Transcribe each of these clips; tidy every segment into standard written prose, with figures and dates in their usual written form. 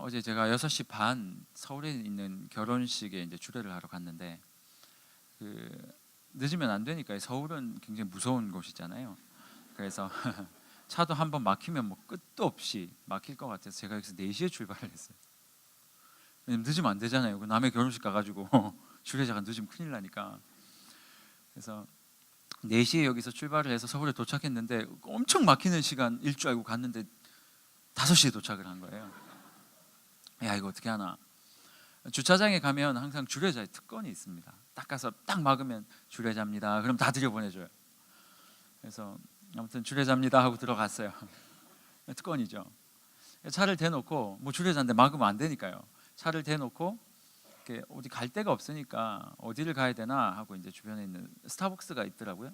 어제 제가 6시 반 서울에 있는 결혼식에 이제 주례를 하러 갔는데 늦으면 안 되니까 서울은 굉장히 무서운 곳이잖아요. 그래서 차도 한번 막히면 뭐 끝도 없이 막힐 것 같아서 제가 여기서 4시에 출발을 했어요. 왜냐면 늦으면 안 되잖아요. 남의 결혼식 가가지고 주례자가 늦으면 큰일 나니까. 그래서 4시에 여기서 출발을 해서 서울에 도착했는데 엄청 막히는 시간일 줄 알고 갔는데 5시에 도착을 한 거예요. 야, 이거 어떻게 하나. 주차장에 가면 항상 주례자의 특권이 있습니다. 딱 가서 딱 막으면 주례자입니다. 그럼 다 들여보내줘요. 그래서 아무튼 주례자입니다 하고 들어갔어요. 특권이죠. 차를 대놓고 뭐 주례자인데 막으면 안 되니까요. 차를 대놓고 어디 갈 데가 없으니까 어디를 가야 되나 하고 이제 주변에 있는 스타벅스가 있더라고요.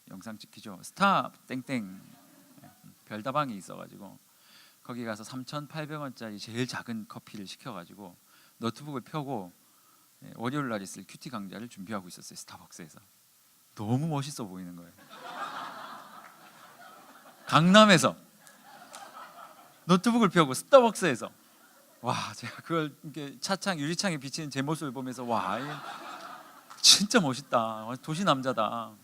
영상 찍히죠. 스타 땡땡 별다방이 있어가지고 거기 가서 3,800원짜리 제일 작은 커피를 시켜가지고 노트북을 펴고 월요일 날 있을 큐티 강좌를 준비하고 있었어요. 스타벅스에서. 너무 멋있어 보이는 거예요. 강남에서 노트북을 펴고 스타벅스에서. 와, 제가 그걸 이렇게 차창 유리창에 비치는 제 모습을 보면서 와, 진짜 멋있다. 도시 남자다.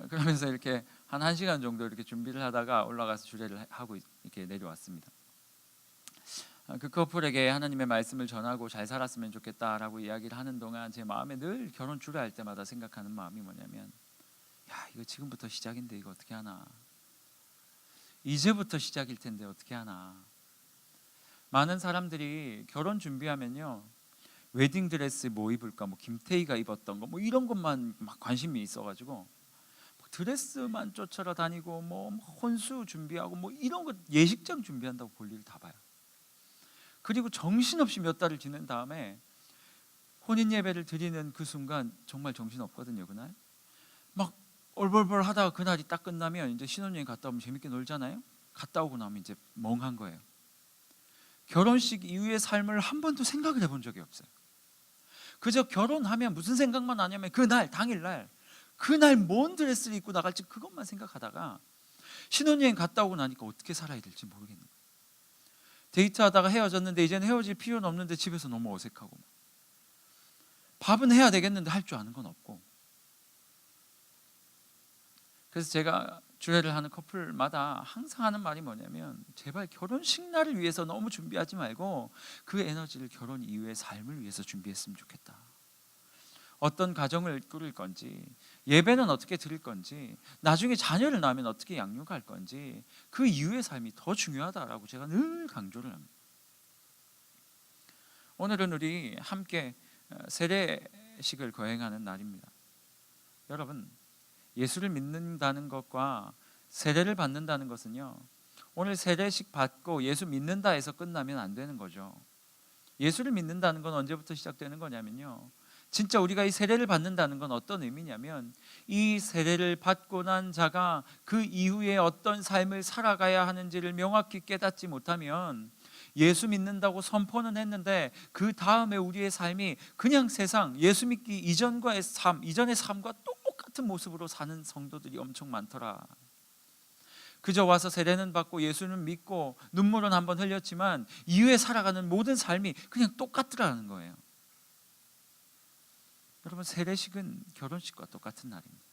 그러면서 이렇게 한 1시간 정도 이렇게 준비를 하다가 올라가서 주례를 하고 이렇게 내려왔습니다. 그 커플에게 하나님의 말씀을 전하고 잘 살았으면 좋겠다라고 이야기를 하는 동안 제 마음에 늘 결혼 주례할 때마다 생각하는 마음이 뭐냐면, 야, 이거 지금부터 시작인데 이거 어떻게 하나. 이제부터 시작일 텐데 어떻게 하나. 많은 사람들이 결혼 준비하면요, 웨딩드레스 뭐 입을까, 뭐 김태희가 입었던 거 뭐 이런 것만 막 관심이 있어가지고 드레스만 쫓아라 다니고 뭐 혼수 준비하고 뭐 이런 거 예식장 준비한다고 볼일 다 봐요. 그리고 정신없이 몇 달을 지낸 다음에 혼인 예배를 드리는 그 순간 정말 정신없거든요. 그날 막 얼벌벌 하다가 그날이 딱 끝나면 이제 신혼여행 갔다 오면 재밌게 놀잖아요. 갔다 오고 나면 이제 멍한 거예요. 결혼식 이후의 삶을 한 번도 생각을 해본 적이 없어요. 그저 결혼하면 무슨 생각만 하냐면 그날 당일날 그날 뭔 드레스를 입고 나갈지 그것만 생각하다가 신혼여행 갔다 오고 나니까 어떻게 살아야 될지 모르겠는 거예요. 데이트하다가 헤어졌는데 이제는 헤어질 필요는 없는데 집에서 너무 어색하고, 밥은 해야 되겠는데 할 줄 아는 건 없고. 그래서 제가 주례를 하는 커플마다 항상 하는 말이 뭐냐면, 제발 결혼식 날을 위해서 너무 준비하지 말고 그 에너지를 결혼 이후의 삶을 위해서 준비했으면 좋겠다. 어떤 가정을 꾸릴 건지, 예배는 어떻게 드릴 건지, 나중에 자녀를 낳으면 어떻게 양육할 건지, 그 이후의 삶이 더 중요하다라고 제가 늘 강조를 합니다. 오늘은 우리 함께 세례식을 거행하는 날입니다. 여러분, 예수를 믿는다는 것과 세례를 받는다는 것은요, 오늘 세례식 받고 예수 믿는다 해서 끝나면 안 되는 거죠. 예수를 믿는다는 건 언제부터 시작되는 거냐면요, 진짜 우리가 이 세례를 받는다는 건 어떤 의미냐면, 이 세례를 받고 난 자가 그 이후에 어떤 삶을 살아가야 하는지를 명확히 깨닫지 못하면, 예수 믿는다고 선포는 했는데 그 다음에 우리의 삶이 그냥 세상 예수 믿기 이전과의 삶, 이전의 삶과 똑같은 모습으로 사는 성도들이 엄청 많더라. 그저 와서 세례는 받고 예수는 믿고 눈물은 한번 흘렸지만 이후에 살아가는 모든 삶이 그냥 똑같더라는 거예요. 여러분, 세례식은 결혼식과 똑같은 날입니다.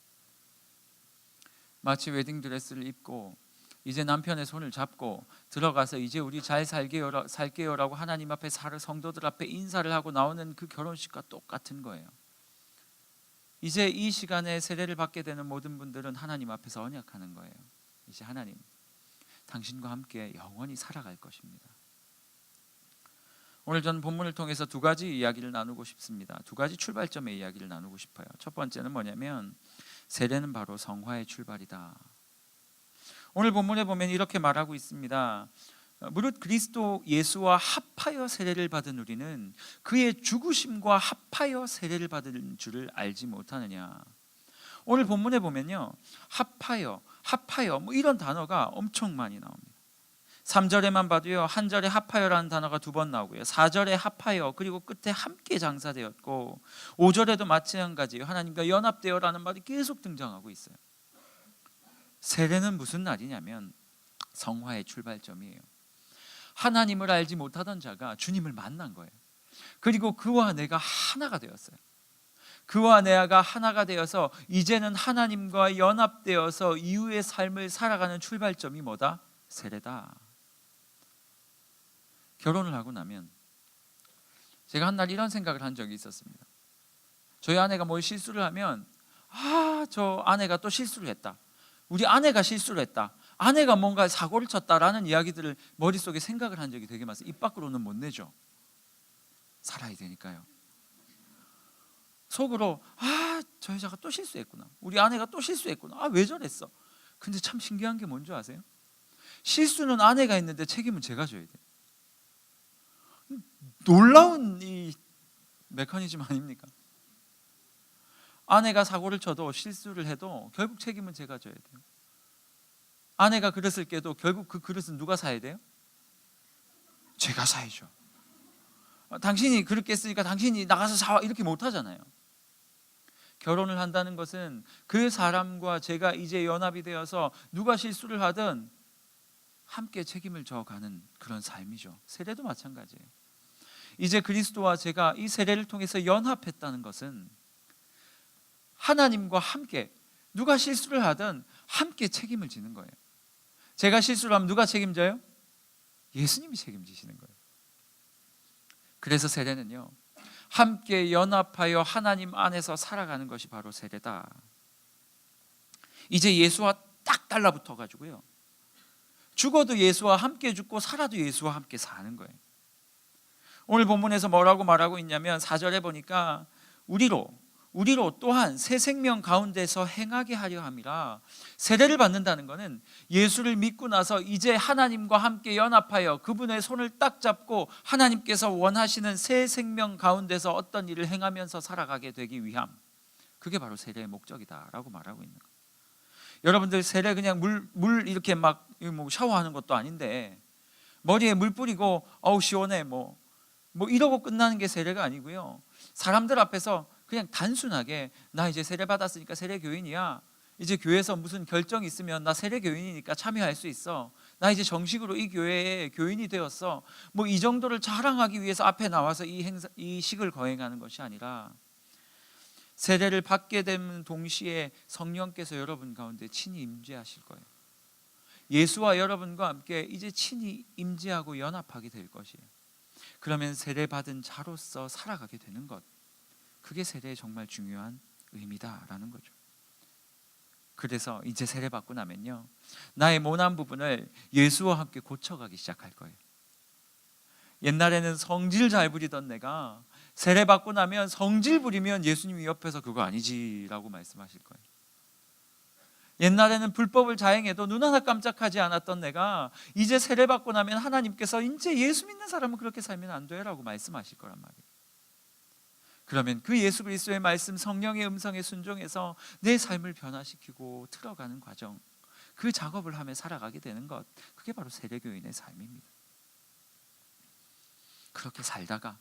마치 웨딩드레스를 입고 이제 남편의 손을 잡고 들어가서 이제 우리 잘 살게요라고 하나님 앞에 성도들 앞에 인사를 하고 나오는 그 결혼식과 똑같은 거예요. 이제 이 시간에 세례를 받게 되는 모든 분들은 하나님 앞에서 언약하는 거예요. 이제 하나님, 당신과 함께 영원히 살아갈 것입니다. 오늘 저는 본문을 통해서 2가지 이야기를 나누고 싶습니다. 2가지 출발점의 이야기를 나누고 싶어요. 첫 번째는 뭐냐면, 세례는 바로 성화의 출발이다. 오늘 본문에 보면 이렇게 말하고 있습니다. 무릇 그리스도 예수와 합하여 세례를 받은 우리는 그의 죽으심과 합하여 세례를 받은 줄을 알지 못하느냐. 오늘 본문에 보면요, 합하여 뭐 이런 단어가 엄청 많이 나옵니다. 3절에만 봐도요, 한 절에 합하여라는 단어가 2번 나오고요, 4절에 합하여, 그리고 끝에 함께 장사되었고, 5절에도 마찬가지예요. 하나님과 연합되어라는 말이 계속 등장하고 있어요. 세례는 무슨 날이냐면 성화의 출발점이에요. 하나님을 알지 못하던 자가 주님을 만난 거예요. 그리고 그와 내가 하나가 되었어요. 그와 내가 하나가 되어서 이제는 하나님과 연합되어서 이후의 삶을 살아가는 출발점이 뭐다? 세례다. 결혼을 하고 나면 제가 한 날 이런 생각을 한 적이 있었습니다. 저희 아내가 뭘 실수를 하면 저 아내가 또 실수를 했다, 우리 아내가 실수를 했다, 아내가 뭔가 사고를 쳤다라는 이야기들을 머릿속에 생각을 한 적이 되게 많아요. 입 밖으로는 못 내죠. 살아야 되니까요. 속으로 저 여자가 또 실수했구나, 우리 아내가 또 실수했구나, 왜 저랬어. 근데 참 신기한 게 뭔지 아세요? 실수는 아내가 했는데 책임은 제가 져야 돼요. 놀라운 이 메커니즘 아닙니까? 아내가 사고를 쳐도 실수를 해도 결국 책임은 제가 져야 돼요. 아내가 그릇을 깨도 결국 그 그릇은 누가 사야 돼요? 제가 사야죠. 당신이 그릇 깼으니까 당신이 나가서 사와, 이렇게 못 하잖아요. 결혼을 한다는 것은 그 사람과 제가 이제 연합이 되어서 누가 실수를 하든 함께 책임을 져가는 그런 삶이죠. 세례도 마찬가지예요. 이제 그리스도와 제가 이 세례를 통해서 연합했다는 것은 하나님과 함께 누가 실수를 하든 함께 책임을 지는 거예요. 제가 실수를 하면 누가 책임져요? 예수님이 책임지시는 거예요. 그래서 세례는요, 함께 연합하여 하나님 안에서 살아가는 것이 바로 세례다. 이제 예수와 딱 달라붙어 가지고요, 죽어도 예수와 함께 죽고 살아도 예수와 함께 사는 거예요. 오늘 본문에서 뭐라고 말하고 있냐면 4절에 보니까 우리로 또한 새 생명 가운데서 행하게 하려 함이라. 세례를 받는다는 것은 예수를 믿고 나서 이제 하나님과 함께 연합하여 그분의 손을 딱 잡고 하나님께서 원하시는 새 생명 가운데서 어떤 일을 행하면서 살아가게 되기 위함, 그게 바로 세례의 목적이다라고 말하고 있는 거예요. 여러분들, 세례 그냥 물 이렇게 막 샤워하는 것도 아닌데 머리에 물 뿌리고 시원해 뭐 이러고 끝나는 게 세례가 아니고요, 사람들 앞에서 그냥 단순하게 나 이제 세례 받았으니까 세례 교인이야, 이제 교회에서 무슨 결정이 있으면 나 세례 교인이니까 참여할 수 있어, 나 이제 정식으로 이 교회의 교인이 되었어, 이 정도를 자랑하기 위해서 앞에 나와서 이 식을 거행하는 것이 아니라, 세례를 받게 되는 동시에 성령께서 여러분 가운데 친히 임재하실 거예요. 예수와 여러분과 함께 이제 친히 임재하고 연합하게 될 것이에요. 그러면 세례 받은 자로서 살아가게 되는 것, 그게 세례의 정말 중요한 의미다라는 거죠. 그래서 이제 세례 받고 나면요, 나의 모난 부분을 예수와 함께 고쳐가기 시작할 거예요. 옛날에는 성질 잘 부리던 내가 세례 받고 나면 성질 부리면 예수님이 옆에서 그거 아니지라고 말씀하실 거예요. 옛날에는 불법을 자행해도 눈 하나 깜짝하지 않았던 내가 이제 세례 받고 나면 하나님께서 이제 예수 믿는 사람은 그렇게 살면 안 돼라고 말씀하실 거란 말이에요. 그러면 그 예수 그리스도의 말씀, 성령의 음성에 순종해서 내 삶을 변화시키고 틀어가는 과정, 그 작업을 하며 살아가게 되는 것, 그게 바로 세례교인의 삶입니다. 그렇게 살다가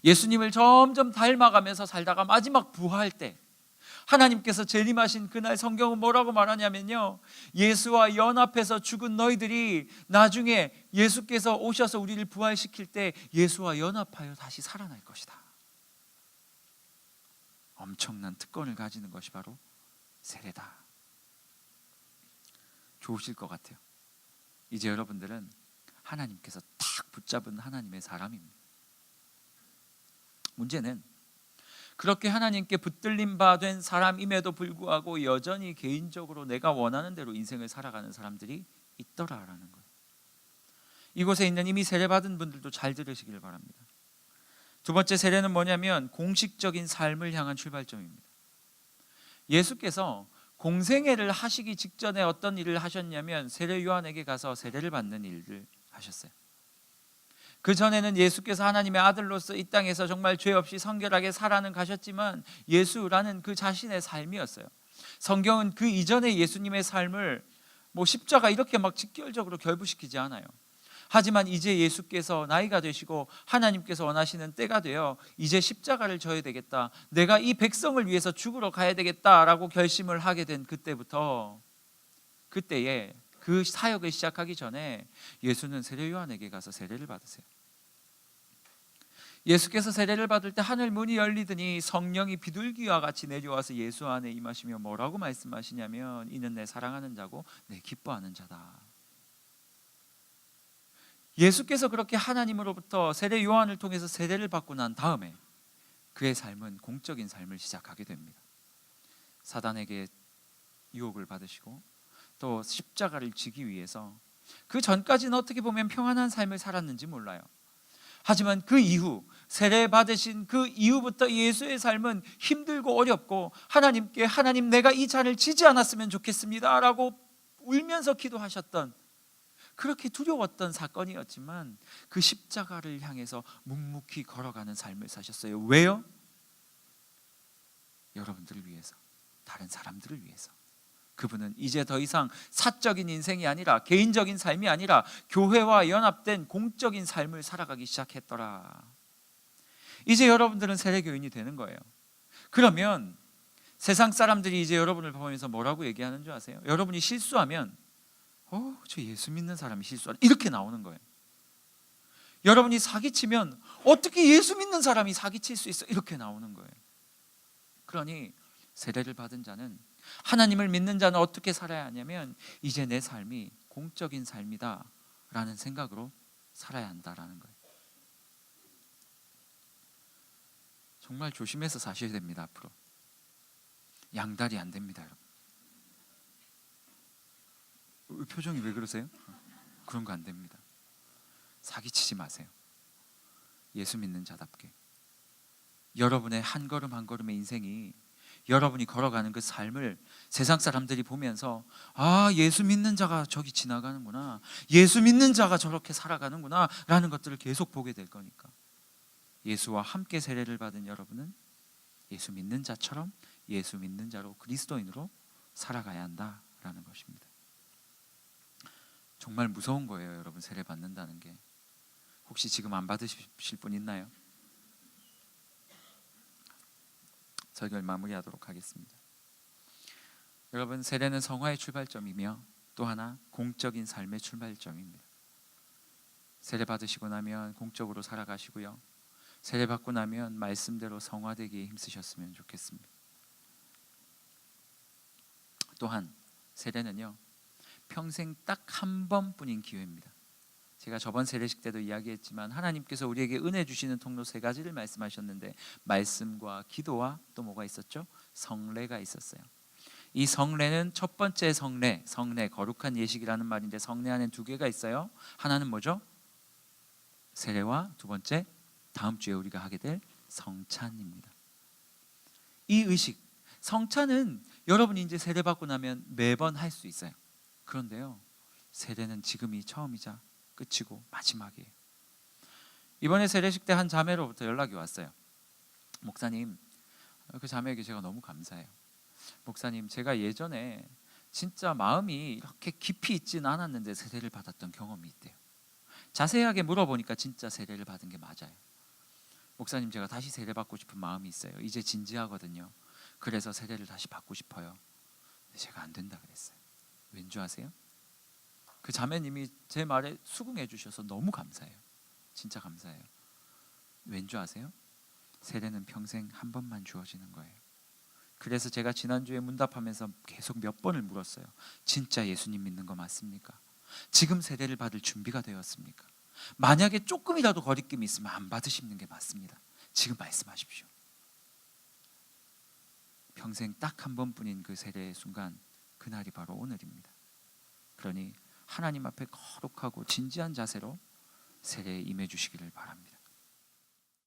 예수님을 점점 닮아가면서 살다가 마지막 부활 때 하나님께서 재림하신 그날 성경은 뭐라고 말하냐면요, 예수와 연합해서 죽은 너희들이 나중에 예수께서 오셔서 우리를 부활시킬 때 예수와 연합하여 다시 살아날 것이다. 엄청난 특권을 가지는 것이 바로 세례다. 좋으실 것 같아요. 이제 여러분들은 하나님께서 딱 붙잡은 하나님의 사람입니다. 문제는 그렇게 하나님께 붙들림 바 된 사람임에도 불구하고 여전히 개인적으로 내가 원하는 대로 인생을 살아가는 사람들이 있더라라는 거예요. 이곳에 있는 이미 세례받은 분들도 잘 들으시길 바랍니다. 두 번째 세례는 뭐냐면 공식적인 삶을 향한 출발점입니다. 예수께서 공생애를 하시기 직전에 어떤 일을 하셨냐면 세례 요한에게 가서 세례를 받는 일을 하셨어요. 그 전에는 예수께서 하나님의 아들로서 이 땅에서 정말 죄 없이 성결하게 살아는 가셨지만 예수라는 그 자신의 삶이었어요. 성경은 그 이전의 예수님의 삶을 십자가 이렇게 막 직결적으로 결부시키지 않아요. 하지만 이제 예수께서 나이가 되시고 하나님께서 원하시는 때가 되어 이제 십자가를 져야 되겠다, 내가 이 백성을 위해서 죽으러 가야 되겠다라고 결심을 하게 된 그때부터, 그때에 그 사역을 시작하기 전에 예수는 세례 요한에게 가서 세례를 받으세요. 예수께서 세례를 받을 때 하늘 문이 열리더니 성령이 비둘기와 같이 내려와서 예수 안에 임하시며 뭐라고 말씀하시냐면 이는 내 사랑하는 자고 내 기뻐하는 자다. 예수께서 그렇게 하나님으로부터 세례 요한을 통해서 세례를 받고 난 다음에 그의 삶은 공적인 삶을 시작하게 됩니다. 사단에게 유혹을 받으시고 또 십자가를 지기 위해서 그 전까지는 어떻게 보면 평안한 삶을 살았는지 몰라요. 하지만 그 이후 세례 받으신 그 이후부터 예수의 삶은 힘들고 어렵고 하나님께 하나님 내가 이 잔을 지지 않았으면 좋겠습니다 라고 울면서 기도하셨던 그렇게 두려웠던 사건이었지만 그 십자가를 향해서 묵묵히 걸어가는 삶을 사셨어요. 왜요? 여러분들을 위해서, 다른 사람들을 위해서. 그분은 이제 더 이상 사적인 인생이 아니라 개인적인 삶이 아니라 교회와 연합된 공적인 삶을 살아가기 시작했더라. 이제 여러분들은 세례교인이 되는 거예요. 그러면 세상 사람들이 이제 여러분을 보면서 뭐라고 얘기하는 줄 아세요? 여러분이 실수하면 저 예수 믿는 사람이 실수하네 이렇게 나오는 거예요. 여러분이 사기치면 어떻게 예수 믿는 사람이 사기칠 수 있어 이렇게 나오는 거예요. 그러니 세례를 받은 자는 하나님을 믿는 자는 어떻게 살아야 하냐면 이제 내 삶이 공적인 삶이다 라는 생각으로 살아야 한다라는 거예요. 정말 조심해서 사셔야 됩니다. 앞으로 양다리 안 됩니다. 여러분 표정이 왜 그러세요? 그런 거 안 됩니다. 사기치지 마세요. 예수 믿는 자답게 여러분의 한 걸음 한 걸음의 인생이 여러분이 걸어가는 그 삶을 세상 사람들이 보면서 예수 믿는 자가 저기 지나가는구나, 예수 믿는 자가 저렇게 살아가는구나 라는 것들을 계속 보게 될 거니까 예수와 함께 세례를 받은 여러분은 예수 믿는 자처럼 예수 믿는 자로 그리스도인으로 살아가야 한다라는 것입니다. 정말 무서운 거예요. 여러분 세례 받는다는 게. 혹시 지금 안 받으실 분 있나요? 설교를 마무리하도록 하겠습니다. 여러분 세례는 성화의 출발점이며 또 하나 공적인 삶의 출발점입니다. 세례 받으시고 나면 공적으로 살아가시고요. 세례 받고 나면 말씀대로 성화되기에 힘쓰셨으면 좋겠습니다. 또한 세례는요 평생 딱 한 번뿐인 기회입니다. 제가 저번 세례식 때도 이야기했지만 하나님께서 우리에게 은혜 주시는 통로 세 가지를 말씀하셨는데 말씀과 기도와 또 뭐가 있었죠? 성례가 있었어요. 이 성례는 첫 번째 성례 거룩한 예식이라는 말인데 성례 안에 두 개가 있어요. 하나는 뭐죠? 세례와 두 번째 다음 주에 우리가 하게 될 성찬입니다. 이 의식 성찬은 여러분이 이제 세례 받고 나면 매번 할 수 있어요. 그런데요 세례는 지금이 처음이자 끝이고 마지막이에요. 이번에 세례식 때 한 자매로부터 연락이 왔어요. 목사님, 그 자매에게 제가 너무 감사해요. 목사님, 제가 예전에 진짜 마음이 이렇게 깊이 있진 않았는데 세례를 받았던 경험이 있대요. 자세하게 물어보니까 진짜 세례를 받은 게 맞아요. 목사님, 제가 다시 세례 받고 싶은 마음이 있어요. 이제 진지하거든요. 그래서 세례를 다시 받고 싶어요. 제가 안 된다 그랬어요. 왠지 아세요? 그 자매님이 제 말에 수긍해 주셔서 너무 감사해요. 진짜 감사해요. 왠지 아세요? 세례는 평생 한 번만 주어지는 거예요. 그래서 제가 지난주에 문답하면서 계속 몇 번을 물었어요. 진짜 예수님 믿는 거 맞습니까? 지금 세례를 받을 준비가 되었습니까? 만약에 조금이라도 거리낌이 있으면 안 받으시는 게 맞습니다. 지금 말씀하십시오. 평생 딱 한 번뿐인 그 세례의 순간, 그날이 바로 오늘입니다. 그러니 하나님 앞에 거룩하고 진지한 자세로 세례에 임해 주시기를 바랍니다.